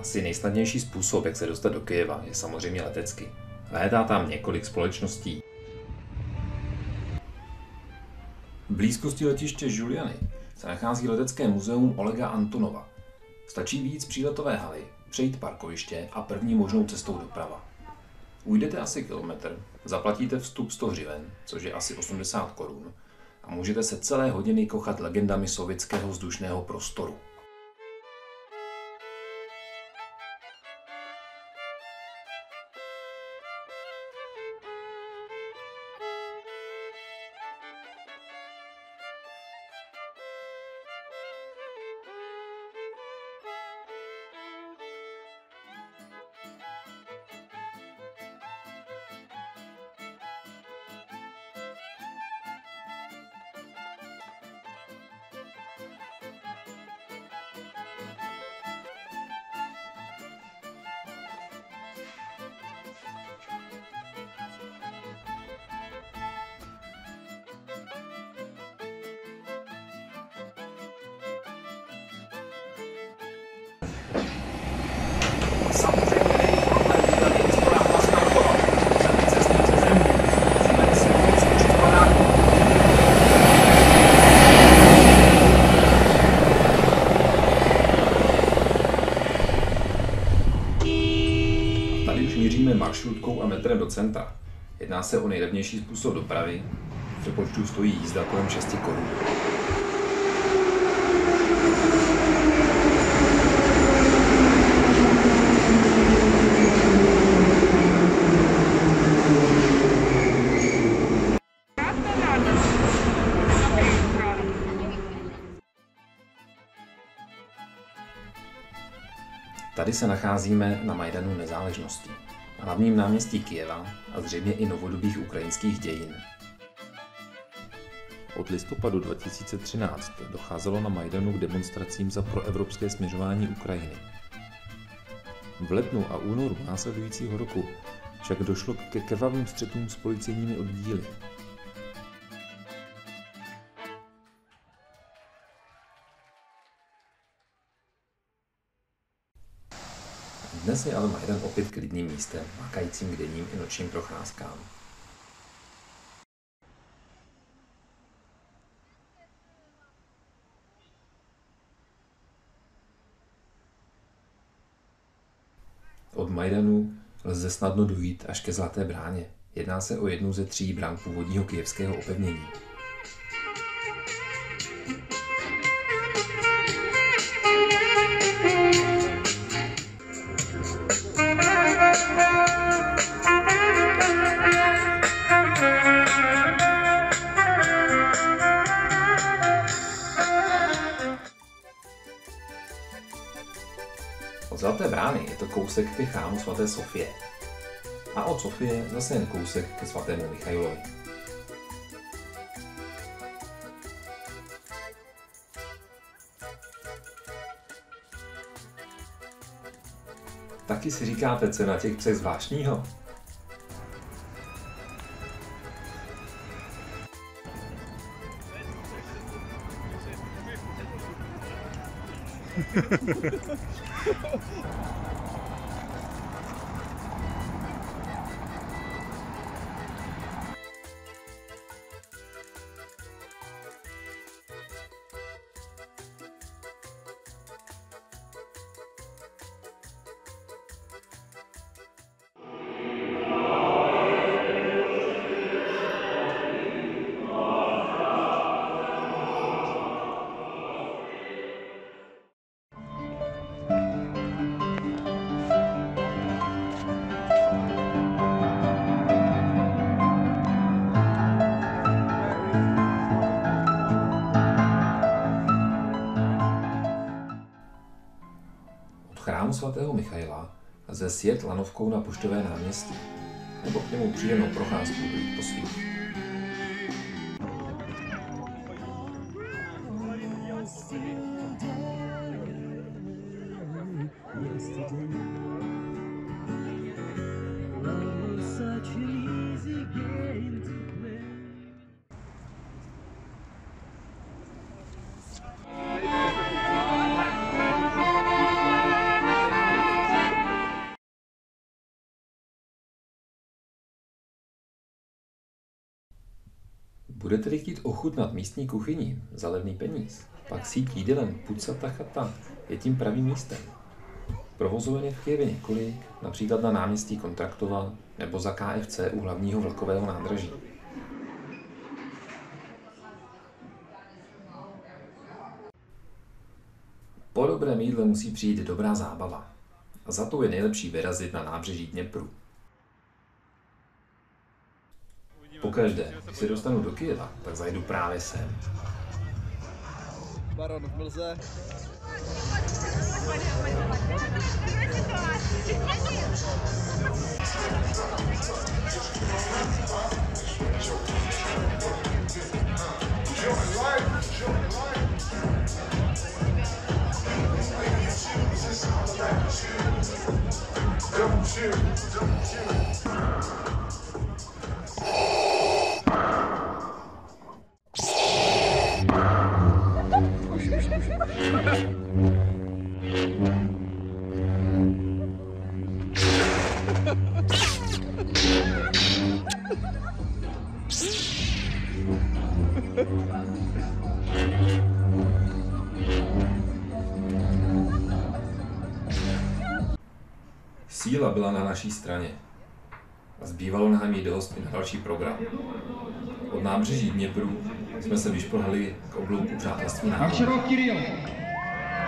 Asi nejsnadnější způsob, jak se dostat do Kyjeva, je samozřejmě letecky. Létá tam několik společností. V blízkosti letiště Juliany se nachází letecké muzeum Olega Antonova. Stačí vyjít z příletové haly, přejít parkoviště a první možnou cestou doprava. Ujdete asi kilometr, zaplatíte vstup 100 hřiven, což je asi 80 korun, a můžete se celé hodiny kochat legendami sovětského vzdušného prostoru. Tady už míříme maršrutkou a metrem do centra. Jedná se o nejlevnější způsob dopravy. V přepočtu stojí jízda kolem 6 korun. Tady se nacházíme na Majdanu nezáležnosti, na hlavním náměstí Kyjeva a zřejmě i novodobých ukrajinských dějin. Od listopadu 2013 docházelo na Majdanu k demonstracím za proevropské směřování Ukrajiny. V lednu a únoru následujícího roku však došlo ke krvavým střetům s policejními oddíly. Dnes je ale Majdan opět klidným místem, lákajícím k denním i nočním procházkám. Od Majdanu lze snadno dojít až ke Zlaté bráně. Jedná se o jednu ze 3 brán původního kyjevského opevnění. Od Zlaté brány je to kousek ke chrámu svaté Sofie. A od Sofie zase jen kousek ke svatému Michailovi. Taky si říkáte, co je na těch psech zvláštního? Chrámu svatého Michaila lze sjet lanovkou na Poštové náměstí, nebo k němu příjemnou procházku dojít po svých. Budete-li chtít ochutnat místní kuchyni za levný peníz, pak síť jídelen Pucata chata je tím pravým místem. Provozoven je v Kyjevě několik, například na náměstí Kontraktova nebo za KFC u hlavního vlakového nádraží. Po dobrém jídle musí přijít dobrá zábava. A za to je nejlepší vyrazit na nábřeží Dněpru. Pokaždé, když se dostanu do Kyjeva, tak zajdu právě sem. Baron v mlze. Síla byla na naší straně a zbývalo nám jít dost i na další program. Od nábřeží Dněpru jsme se vyšplhali k oblouku přátelství národů. Овчаров Кирилл,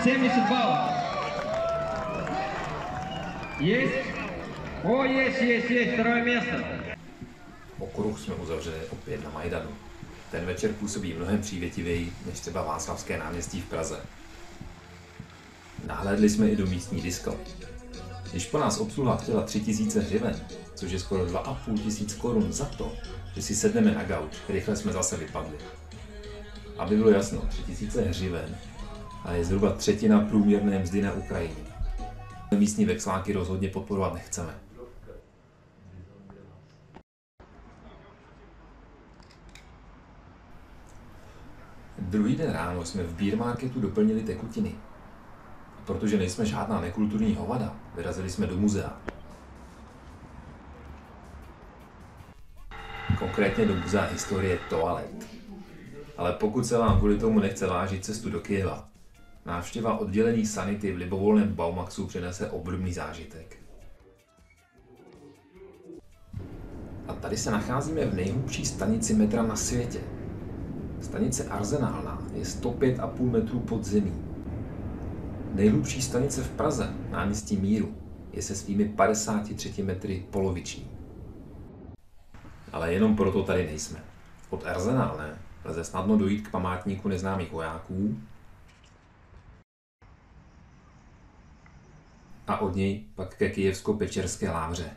70 баллов. Есть? О, есть, второе место. Okruh jsme uzavřeli opět na Majdanu. Ten večer působí mnohem přívětivěji než třeba Václavské náměstí v Praze. Nahlédli jsme i do místní disco. Když po nás obsluha chtěla 3000 hřiven, což je skoro 2500 korun za to, že si sedneme na gauč, rychle jsme zase vypadli. Aby bylo jasno, 3000 hřiven a je zhruba třetina průměrné mzdy na Ukrajině. Místní vexláky rozhodně podporovat nechceme. Druhý den ráno jsme v beer marketu doplnili tekutiny. Protože nejsme žádná nekulturní hovada, vyrazili jsme do muzea. Konkrétně do muzea historie toalet. Ale pokud se vám kvůli tomu nechce vážit cestu do Kyjeva, návštěva oddělení sanity v libovolném Baumaxu přinese obdobný zážitek. A tady se nacházíme v nejhlubší stanici metra na světě. Stanice Arzenálna je 105,5 metrů pod zemí. Nejhlubší stanice v Praze, náměstí Míru, je se svými 53 metry poloviční. Ale jenom proto tady nejsme. Od Arzenálné lze snadno dojít k památníku neznámých vojáků a od něj pak ke Kyjevsko-Pečerské lávře.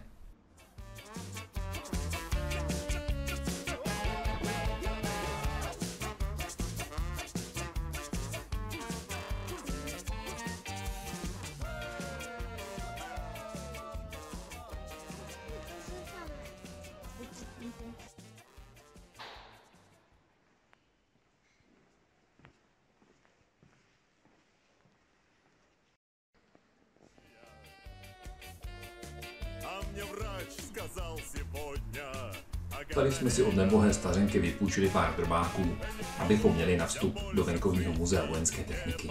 Tady jsme si od nebohé stařenky vypůjčili pár drbáků, abychom měli na vstup do venkovního muzea vojenské techniky.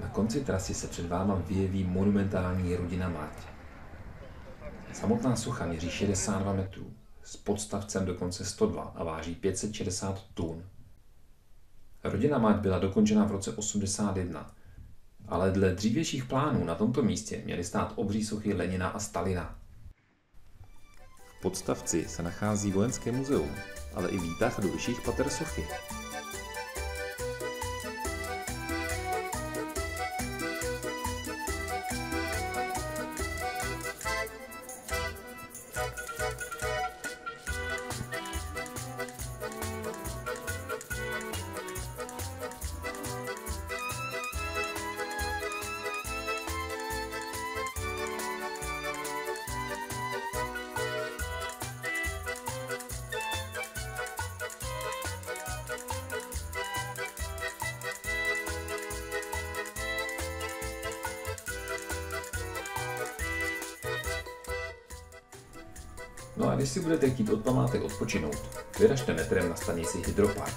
Na konci trasy se před váma vyjeví monumentální rodina Mať. Samotná socha měří 62 metrů, s podstavcem dokonce 102 a váží 560 tun. Rodina Mať byla dokončena v roce 81, ale dle dřívějších plánů na tomto místě měly stát obří sochy Lenina a Stalina. V podstavci se nachází vojenské muzeum, ale i výtah do vyšších pater sochy. No a když si budete chtít od památek odpočinout, vyražte metrem na stanici Hydropark.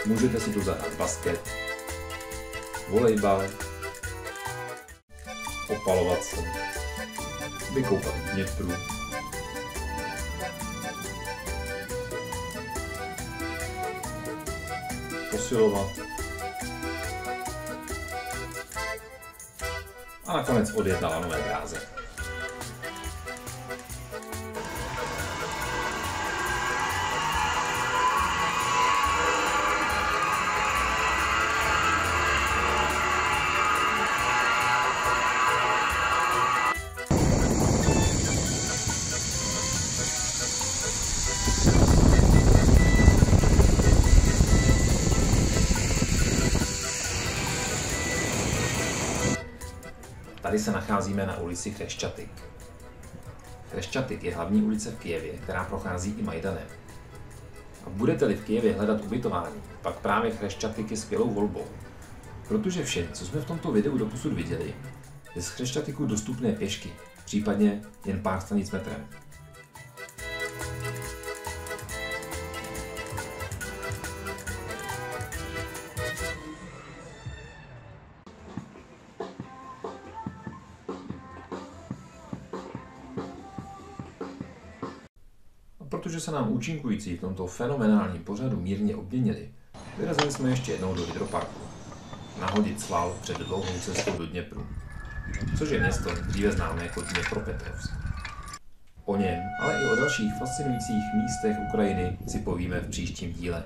Můžete si tu zahrát basket, volejbal, opalovat se, vykoupat v Dněpru, posilovat a nakonec odjet na lanové dráze. Tady se nacházíme na ulici Chreščatyk. Chreščatyk je hlavní ulice v Kyjevě, která prochází i Majdanem. A budete-li v Kyjevě hledat ubytování, pak právě Chreščatyk je skvělou volbou. Protože vše, co jsme v tomto videu doposud viděli, je z Chreščatyku dostupné pěšky, případně jen pár stanic metrem. Protože se nám účinkující v tomto fenomenálním pořadu mírně obměnili, vyrazili jsme ještě jednou do Hydroparku. Nahodit sval před dlouhou cestou do Dněpru, což je město dříve známé jako Dněpropetrovsk. O něm, ale i o dalších fascinujících místech Ukrajiny si povíme v příštím díle.